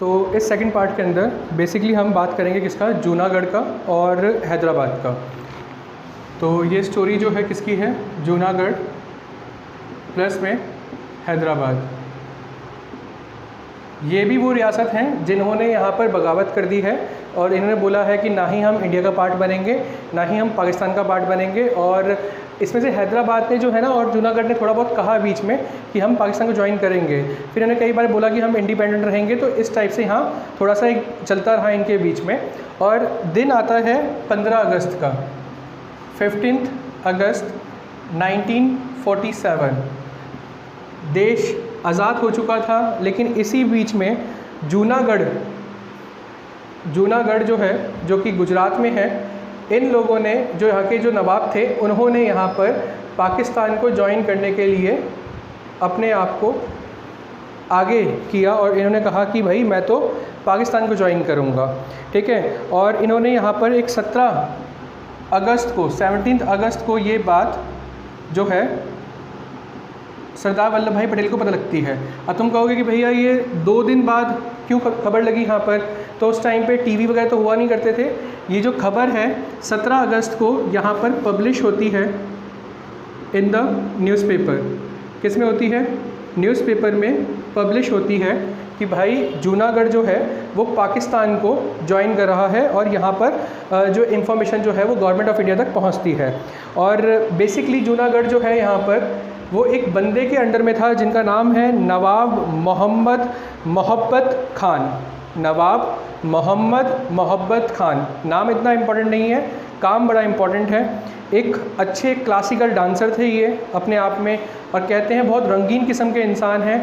तो इस second part के अंदर बेसिकली हम बात करेंगे किसका, जूनागढ़ का और हैदराबाद का। तो ये स्टोरी जो है किसकी है, जूनागढ़ प्लस में हैदराबाद। ये भी वो रियासत हैं जिन्होंने यहाँ पर बगावत कर दी है और इन्होंने बोला है कि ना ही हम इंडिया का पार्ट बनेंगे ना ही हम पाकिस्तान का पार्ट बनेंगे। और इसमें से हैदराबाद ने जो है ना और जूनागढ़ ने थोड़ा बहुत कहा बीच में कि हम पाकिस्तान को ज्वाइन करेंगे, फिर इन्होंने कई बार बोला कि हम इंडिपेंडेंट रहेंगे। तो इस टाइप से यहाँ थोड़ा सा एक चलता रहा इनके बीच में। और दिन आता है 15 अगस्त का, 15 अगस्त 1947। देश आज़ाद हो चुका था, लेकिन इसी बीच में जूनागढ़ जो है, जो कि गुजरात में है, इन लोगों ने, जो यहाँ के जो नवाब थे, उन्होंने यहाँ पर पाकिस्तान को ज्वाइन करने के लिए अपने आप को आगे किया और इन्होंने कहा कि भाई मैं तो पाकिस्तान को ज्वाइन करूँगा, ठीक है। और इन्होंने यहाँ पर एक 17 अगस्त को ये बात जो है सरदार वल्लभ भाई पटेल को पता लगती है। अब तुम कहोगे कि भैया ये 2 दिन बाद क्यों खबर लगी यहाँ पर, तो उस टाइम पे टीवी वगैरह तो हुआ नहीं करते थे। ये जो खबर है 17 अगस्त को यहाँ पर पब्लिश होती है इन द न्यूज़पेपर। किस में होती है, न्यूज़पेपर में पब्लिश होती है कि भाई जूनागढ़ जो है वो पाकिस्तान को ज्वाइन कर रहा है और यहाँ पर जो इन्फॉर्मेशन जो है वो गवर्नमेंट ऑफ इंडिया तक पहुँचती है। और बेसिकली जूनागढ़ जो है यहाँ पर वो एक बंदे के अंडर में था जिनका नाम है नवाब मोहम्मद मोहब्बत खान। नवाब मोहम्मद मोहब्बत खान, नाम इतना इम्पोर्टेंट नहीं है, काम बड़ा इम्पोर्टेंट है। एक अच्छे क्लासिकल डांसर थे ये अपने आप में, और कहते हैं बहुत रंगीन किस्म के इंसान हैं।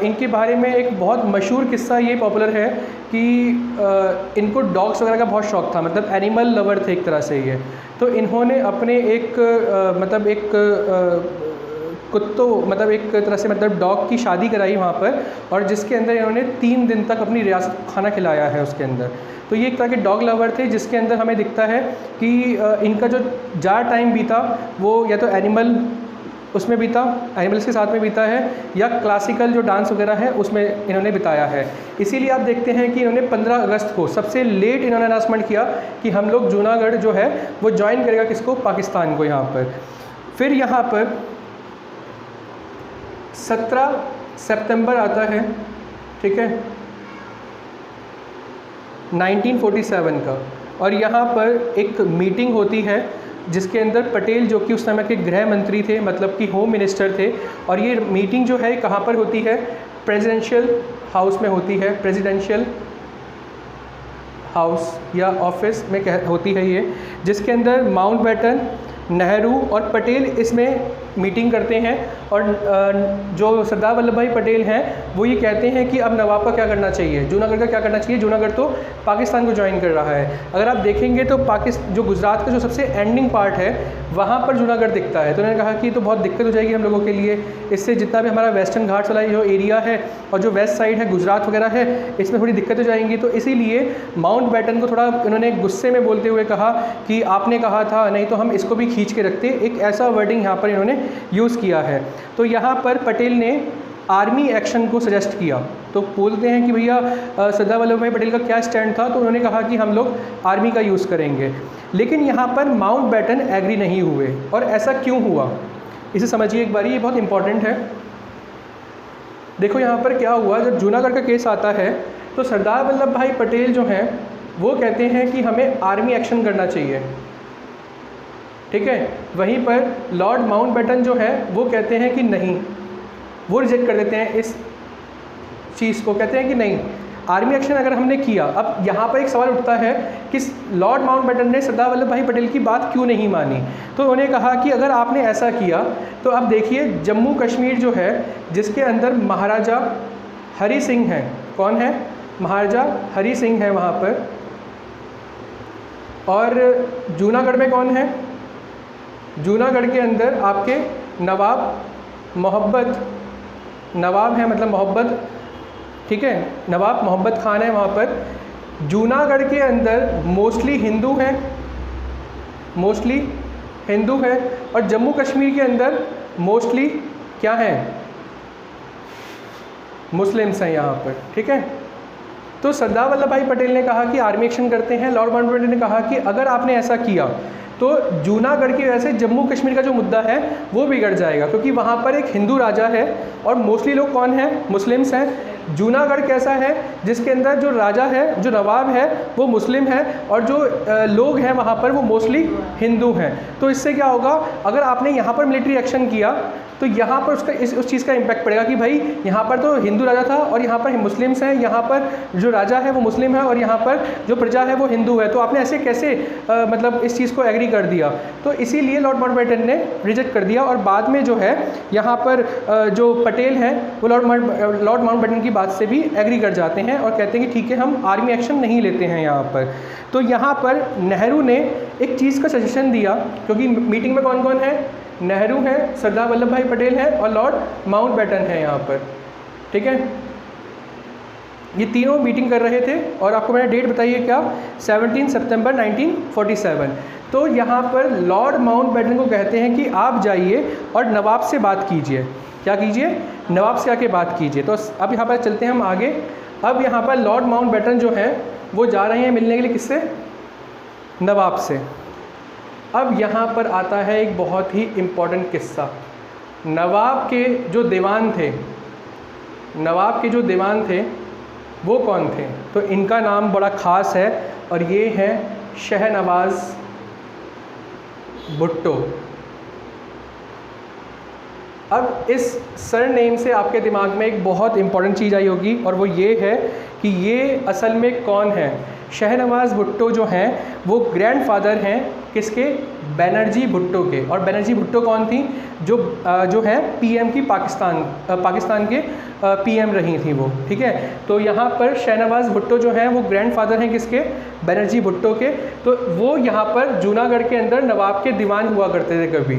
इनके बारे में एक बहुत मशहूर किस्सा ये पॉपुलर है कि इनको डॉग्स वगैरह का बहुत शौक़ था, मतलब एनिमल लवर थे एक तरह से ये। तो इन्होंने अपने एक तरह से डॉग की शादी कराई वहाँ पर, और जिसके अंदर इन्होंने 3 दिन तक अपनी रियासत को खाना खिलाया है उसके अंदर। तो ये एक तरह के डॉग लवर थे, जिसके अंदर हमें दिखता है कि इनका जो ज़्यादा टाइम बीता वो या तो उसमें बीता, एनिमल्स के साथ में बीता है, या क्लासिकल जो डांस वगैरह है उसमें इन्होंने बिताया है। इसीलिए आप देखते हैं कि इन्होंने 15 अगस्त को सबसे लेट इन्होंने अनाउंसमेंट किया कि हम लोग जूनागढ़ जो है वो ज्वाइन करेगा किसको, पाकिस्तान को यहाँ पर। फिर यहाँ पर 17 सितंबर आता है, ठीक है, 1947 का, और यहाँ पर एक मीटिंग होती है जिसके अंदर पटेल, जो कि उस समय के गृह मंत्री थे, मतलब कि होम मिनिस्टर थे, और ये मीटिंग जो है कहाँ पर होती है, प्रेसिडेंशियल हाउस में होती है, प्रेसिडेंशियल हाउस या ऑफिस में होती है ये, जिसके अंदर माउंटबेटन, नेहरू और पटेल इसमें मीटिंग करते हैं। और जो सरदार वल्लभ भाई पटेल हैं वो ये कहते हैं कि अब नवाब का क्या करना चाहिए, जूनागढ़ का क्या करना चाहिए, जूनागढ़ तो पाकिस्तान को ज्वाइन कर रहा है। अगर आप देखेंगे तो जो गुजरात का जो सबसे एंडिंग पार्ट है वहाँ पर जूनागढ़ दिखता है। तो उन्होंने कहा कि तो बहुत दिक्कत हो जाएगी हम लोगों के लिए, इससे जितना भी हमारा वेस्टर्न घाट्स वाला जो एरिया है और जो वेस्ट साइड है गुजरात वगैरह है, इसमें थोड़ी दिक्कत हो जाएंगी। तो इसीलिए माउंटबेटन को थोड़ा उन्होंने गुस्से में बोलते हुए कहा कि आपने कहा था, नहीं तो हम इसको भी खींच के रखते। एक ऐसा वर्डिंग यहाँ पर इन्होंने यूज़ किया है। तो यहाँ पर पटेल ने आर्मी एक्शन को सजेस्ट किया। तो बोलते हैं कि भैया सरदार वल्लभ भाई पटेल का क्या स्टैंड था, तो उन्होंने कहा कि हम लोग आर्मी का यूज़ करेंगे। लेकिन यहाँ पर माउंटबेटन एग्री नहीं हुए। और ऐसा क्यों हुआ इसे समझिए एक बारी, ये बहुत इंपॉर्टेंट है। देखो यहाँ पर क्या हुआ, जब जूनागढ़ का केस आता है तो सरदार वल्लभ भाई पटेल जो हैं वो कहते हैं कि हमें आर्मी एक्शन करना चाहिए, ठीक है। वहीं पर लॉर्ड माउंटबेटन जो है वो कहते हैं कि नहीं, वो रिजेक्ट कर देते हैं इस चीज़ को, कहते हैं कि नहीं, आर्मी एक्शन अगर हमने किया। अब यहाँ पर एक सवाल उठता है कि लॉर्ड माउंटबेटन ने सरदार वल्लभ भाई पटेल की बात क्यों नहीं मानी। तो उन्होंने कहा कि अगर आपने ऐसा किया तो अब देखिए जम्मू कश्मीर जो है जिसके अंदर महाराजा हरी सिंह हैं, कौन है, महाराजा हरी सिंह हैं वहाँ पर, और जूनागढ़ में कौन है, जूनागढ़ के अंदर आपके नवाब है, मतलब मोहब्बत, ठीक है, नवाब मोहब्बत खान है वहाँ पर। जूनागढ़ के अंदर मोस्टली हिंदू हैं, और जम्मू कश्मीर के अंदर मोस्टली क्या हैं, मुस्लिम्स हैं यहाँ पर, ठीक है। तो सरदार वल्लभ भाई पटेल ने कहा कि आर्मी एक्शन करते हैं। लॉर्ड माउंटबेटन ने कहा कि अगर आपने ऐसा किया तो जूनागढ़ की वजह से जम्मू कश्मीर का जो मुद्दा है वो बिगड़ जाएगा, क्योंकि वहाँ पर एक हिंदू राजा है और मोस्टली लोग कौन हैं, मुस्लिम्स हैं। जूनागढ़ कैसा है, जिसके अंदर जो राजा है, जो नवाब है वो मुस्लिम है और जो लोग हैं वहाँ पर वो मोस्टली हिंदू हैं। तो इससे क्या होगा, अगर आपने यहाँ पर मिलिट्री एक्शन किया तो यहाँ पर उसका उस चीज़ का इम्पैक्ट पड़ेगा कि भाई यहाँ पर तो हिंदू राजा था और यहाँ पर मुस्लिम्स हैं, यहाँ पर जो राजा है वो मुस्लिम है और यहाँ पर जो प्रजा है वो हिंदू है, तो आपने ऐसे कैसे मतलब इस चीज़ को एग्री कर दिया। तो इसीलिए लॉर्ड माउंटबेटन ने रिजेक्ट कर दिया और बाद में जो है यहाँ पर जो पटेल हैं वो लॉर्ड माउंटबेटन की बात से भी एग्री कर जाते हैं और कहते हैं कि ठीक है हम आर्मी एक्शन नहीं लेते हैं यहाँ पर। तो यहाँ पर नेहरू ने एक चीज़ का सजेशन दिया, क्योंकि मीटिंग में कौन कौन है, नेहरू हैं, सरदार वल्लभ भाई पटेल हैं और लॉर्ड माउंटबेटन हैं यहाँ पर, ठीक है। ये तीनों मीटिंग कर रहे थे और आपको मैंने डेट बताई है क्या, 17 सितंबर 1947। तो यहाँ पर लॉर्ड माउंटबेटन को कहते हैं कि आप जाइए और नवाब से बात कीजिए। क्या कीजिए, नवाब से आके बात कीजिए। तो अब यहाँ पर चलते हैं हम आगे। अब यहाँ पर लॉर्ड माउंटबेटन जो हैं वो जा रहे हैं मिलने के लिए किससे, नवाब से। अब यहाँ पर आता है एक बहुत ही इम्पोर्टेंट किस्सा। नवाब के जो दीवान थे, नवाब के जो दीवान थे वो कौन थे, तो इनका नाम बड़ा ख़ास है और ये हैं शहनवाज़ भुट्टो। अब इस सरनेम से आपके दिमाग में एक बहुत इम्पॉर्टेंट चीज़ आई होगी और वो ये है कि ये असल में कौन है। शहनवाज़ भुट्टो जो हैं वो ग्रैंडफादर हैं किसके, बनर्जी भुट्टो के। और बनर्जी भुट्टो कौन थी, जो है पीएम की पाकिस्तान के पीएम रही थी वो, ठीक है। तो यहाँ पर शहनवाज़ भुट्टो जो हैं वो ग्रैंडफादर हैं किसके, बनर्जी भुट्टो के। तो वो यहाँ पर जूनागढ़ के अंदर नवाब के दीवान हुआ करते थे कभी,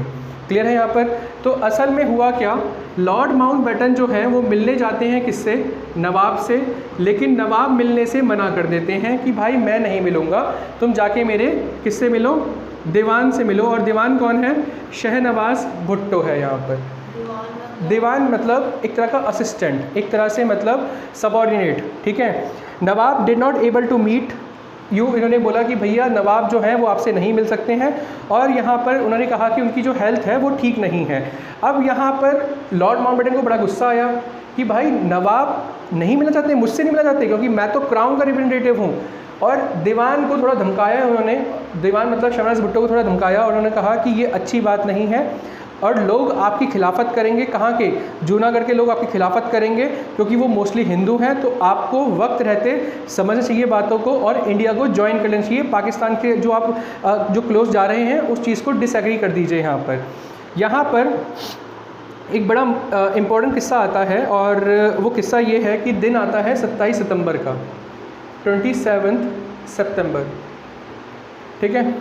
क्लियर है यहाँ पर। तो असल में हुआ क्या, लॉर्ड माउंटबेटन जो हैं वो मिलने जाते हैं किससे, नवाब से, लेकिन नवाब मिलने से मना कर देते हैं कि भाई मैं नहीं मिलूँगा, तुम जाके मेरे किससे मिलो, दीवान से मिलो। और दीवान कौन है, शहनवाज़ भुट्टो है यहाँ पर। दीवान मतलब एक तरह का असिस्टेंट, एक तरह से मतलब सबॉर्डिनेट, ठीक है। Nawab did not able to meet you, इन्होंने बोला कि भैया नवाब जो हैं वो आपसे नहीं मिल सकते हैं और यहाँ पर उन्होंने कहा कि उनकी जो हेल्थ है वो ठीक नहीं है। अब यहाँ पर लॉर्ड माउंटबेटन को बड़ा गुस्सा आया कि भाई नवाब नहीं मिलना चाहते, मुझसे नहीं मिलना चाहते क्योंकि मैं तो क्राउन का रिप्रेजेंटेटिव हूँ। और दीवान को थोड़ा धमकाया उन्होंने, दीवान मतलब शहनवाज़ भुट्टो को थोड़ा धमकाया और उन्होंने कहा कि ये अच्छी बात नहीं है और लोग आपकी खिलाफत करेंगे। कहाँ के, जूनागढ़ के लोग आपकी खिलाफत करेंगे क्योंकि वो मोस्टली हिंदू हैं। तो आपको वक्त रहते समझना चाहिए बातों को और इंडिया को ज्वाइन कर लेना चाहिए। पाकिस्तान के जो आप जो क्लोज जा रहे हैं उस चीज़ को डिसएग्री कर दीजिए। यहाँ पर एक बड़ा इम्पोर्टेंट किस्सा आता है और वो किस्सा ये है कि दिन आता है 27 सितंबर का, 27 सितंबर, ठीक है।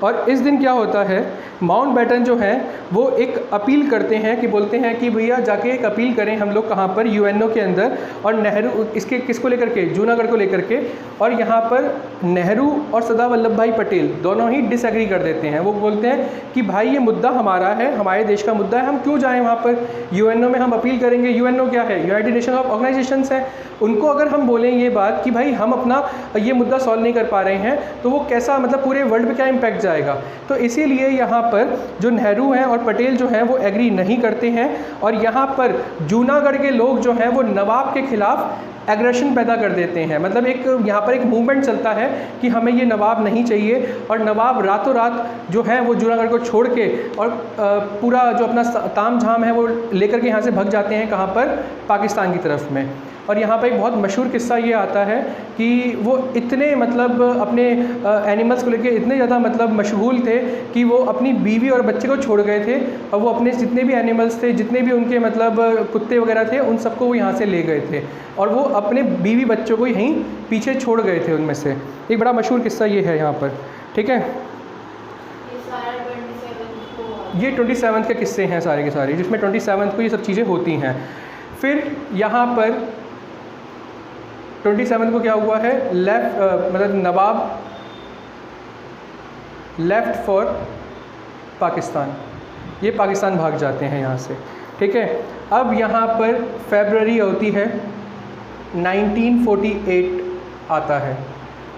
और इस दिन क्या होता है, माउंटबेटन जो हैं वो एक अपील करते हैं कि बोलते हैं कि भैया जाके एक अपील करें हम लोग कहाँ पर, यूएनओ के अंदर। और नेहरू इसके किसको लेकर के, जूनागढ़ को लेकर के। और यहाँ पर नेहरू और सरदार वल्लभ भाई पटेल दोनों ही डिसएग्री कर देते हैं। वो बोलते हैं कि भाई ये मुद्दा हमारा है, हमारे देश का मुद्दा है, हम क्यों जाएँ वहाँ पर, यूएनओ में हम अपील करेंगे। यूएनओ क्या है, यूनाइटेड नेशन ऑफ ऑर्गेनाइजेशंस है। उनको अगर हम बोलें ये बात कि भाई हम अपना ये मुद्दा सॉल्व नहीं कर पा रहे हैं तो वो कैसा मतलब पूरे वर्ल्ड पे क्या इम्पैक्ट जाएगा। तो इसीलिए यहाँ पर जो नेहरू हैं और पटेल जो हैं वो एग्री नहीं करते हैं और यहाँ पर जूनागढ़ के लोग जो हैं वो नवाब के खिलाफ एग्रेशन पैदा कर देते हैं। मतलब एक यहाँ पर एक मूवमेंट चलता है कि हमें ये नवाब नहीं चाहिए और नवाब रातों रात जो है वो जूनागढ़ को छोड़ के और पूरा जो अपना ताम झाम है वो लेकर के यहाँ से भग जाते हैं, कहाँ पर, पाकिस्तान की तरफ में। और यहाँ पर एक बहुत मशहूर किस्सा ये आता है कि वो इतने मतलब अपने एनिमल्स को लेके इतने ज़्यादा मतलब मशगूल थे कि वो अपनी बीवी और बच्चे को छोड़ गए थे और वो अपने जितने भी एनिमल्स थे, जितने भी उनके मतलब कुत्ते वगैरह थे, उन सबको वो यहाँ से ले गए थे और वो अपने बीवी बच्चों को यहीं पीछे छोड़ गए थे। उनमें से एक बड़ा मशहूर किस्सा ये है यहाँ पर, ठीक है। ये 27 के किस्से हैं सारे के सारे, जिसमें 27 को ये सब चीज़ें होती हैं। फिर यहाँ पर 27 को क्या हुआ है, मतलब नवाब लेफ़्ट फॉर पाकिस्तान, ये पाकिस्तान भाग जाते हैं यहाँ से, ठीक है। अब यहाँ पर फरवरी होती है 1948 आता है।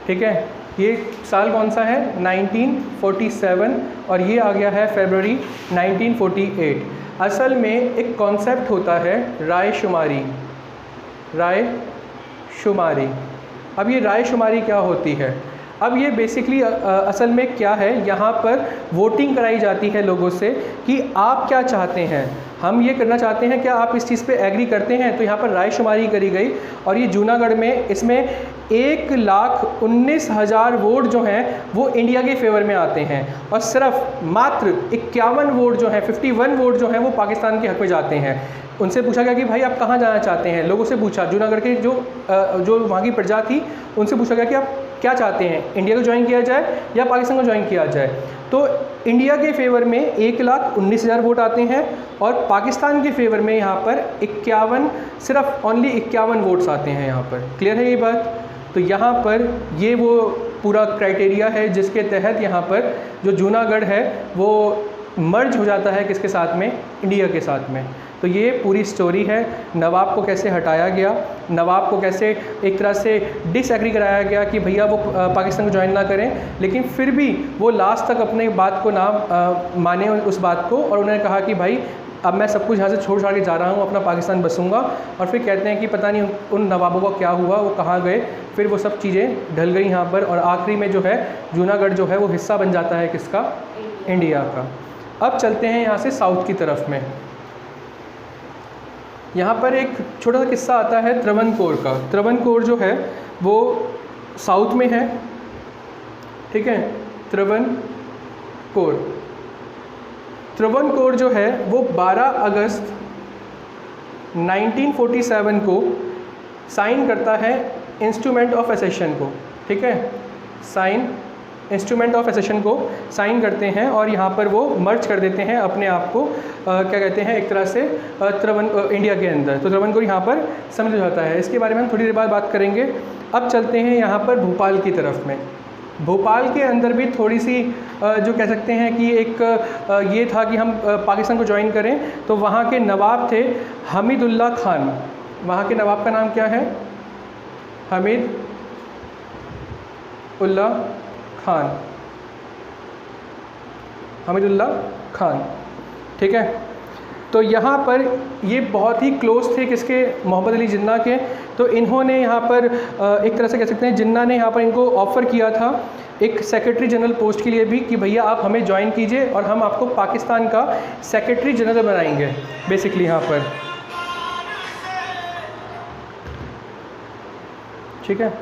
ठीक है, ये साल कौन सा है? 1947 और ये आ गया है फरवरी 1948। असल में एक कॉन्सेप्ट होता है रायशुमारी। रायशुमारी, अब ये रायशुमारी क्या होती है? अब ये बेसिकली असल में क्या है, यहाँ पर वोटिंग कराई जाती है लोगों से कि आप क्या चाहते हैं, हम ये करना चाहते हैं, क्या आप इस चीज़ पे एग्री करते हैं? तो यहाँ पर रायशुमारी करी गई और ये जूनागढ़ में इसमें 1,19,000 वोट जो हैं वो इंडिया के फेवर में आते हैं और सिर्फ मात्र 51 वोट जो हैं, 51 वोट जो हैं वो पाकिस्तान के हक में जाते हैं। उनसे पूछा गया कि भाई आप कहाँ जाना चाहते हैं, लोगों से पूछा, जूनागढ़ के जो वहाँ की प्रजा थी उनसे पूछा गया कि आप क्या चाहते हैं, इंडिया को ज्वाइन किया जाए या पाकिस्तान को ज्वाइन किया जाए? तो इंडिया के फेवर में 1,19,000 वोट आते हैं और पाकिस्तान के फेवर में यहाँ पर 51, सिर्फ ओनली 51 वोट्स आते हैं यहाँ पर। क्लियर है ये बात? तो यहाँ पर ये वो पूरा क्राइटेरिया है जिसके तहत यहाँ पर जो जूनागढ़ है वो मर्ज हो जाता है किसके साथ में? इंडिया के साथ में। तो ये पूरी स्टोरी है, नवाब को कैसे हटाया गया, नवाब को कैसे एक तरह से डिसएग्री कराया गया कि भैया वो पाकिस्तान को ज्वाइन ना करें, लेकिन फिर भी वो लास्ट तक अपने बात को ना माने उस बात को, और उन्होंने कहा कि भाई अब मैं सब कुछ यहाँ से छोड़ छाड़ के जा रहा हूँ, अपना पाकिस्तान बसूँगा। और फिर कहते हैं कि पता नहीं उन नवाबों का क्या हुआ, वो कहाँ गए, फिर वो सब चीज़ें ढल गई यहाँ पर और आखिरी में जो है जूनागढ़ जो है वो हिस्सा बन जाता है किसका? इंडिया का। अब चलते हैं यहाँ से साउथ की तरफ में। यहाँ पर एक छोटा सा किस्सा आता है त्रवणकोर का। त्रवणकोर जो है वो साउथ में है। ठीक है, त्रवणकोर जो है वो 12 अगस्त 1947 को साइन करता है इंस्ट्रूमेंट ऑफ एसेशन को। ठीक है, इंस्ट्रूमेंट ऑफ एसेशन को साइन करते हैं और यहाँ पर वो मर्ज कर देते हैं अपने आप को क्या कहते हैं, एक तरह से इंडिया के अंदर। तो त्रवणकोर यहाँ पर समझ जाता है। इसके बारे में हम थोड़ी देर बाद बात करेंगे। अब चलते हैं यहाँ पर भोपाल की तरफ में। भोपाल के अंदर भी थोड़ी सी जो कह सकते हैं कि एक ये था कि हम पाकिस्तान को ज्वाइन करें। तो वहाँ के नवाब थे हमीदुल्ला खान। वहाँ के नवाब का नाम क्या है? हमीदुल्ला खान। ठीक है, तो यहाँ पर ये बहुत ही क्लोज थे किसके? मोहम्मद अली जिन्ना के। तो इन्होंने यहाँ पर एक तरह से कह सकते हैं जिन्ना ने यहाँ पर इनको ऑफ़र किया था एक सेक्रेटरी जनरल पोस्ट के लिए भी कि भैया आप हमें ज्वाइन कीजिए और हम आपको पाकिस्तान का सेक्रेटरी जनरल बनाएंगे बेसिकली यहाँ पर। ठीक है।